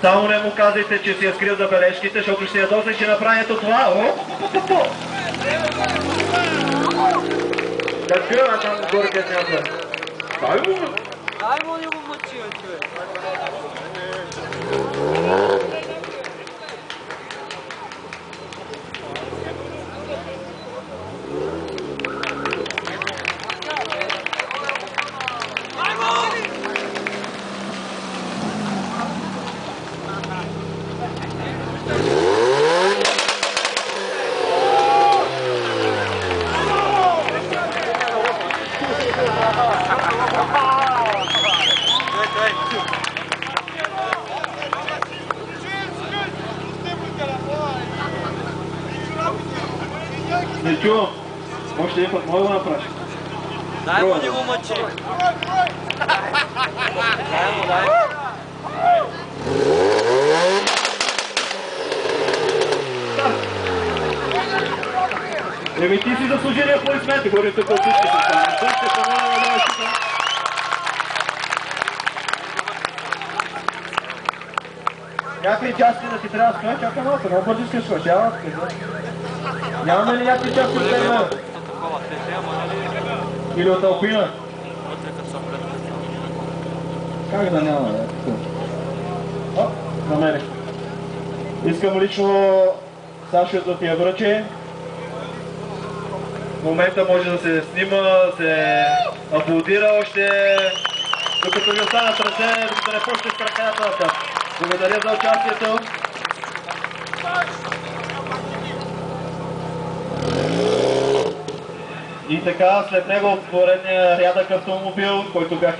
Само не му казайте, че си я скрил забележките, защото ще ядосне, че направите това. Да скрива там горе къде смята. Дай му! Дай му не го мъчи, човек. Не чувам. Още един път, мога да направиш. Дай му не го мъчи. Дай му, дай. Еми ти си заслужили аплодисменти, горе тук от всички се стане. Ще се моля да даваш тук. Някакви части да ти трябва да скроя, чакай малко, много бързо искаш свършава. Нямаме ли някакви части от tema? Или от Алпина? Как да няма, да? О, намерих. Искам лично Сашо да ти я връчи. В момента може да се снима, се аплодира още, докато ви останат ръце, докато не почне с краката на тях. Благодаря за участието. И така, след него поредния рядък автомобил, който бях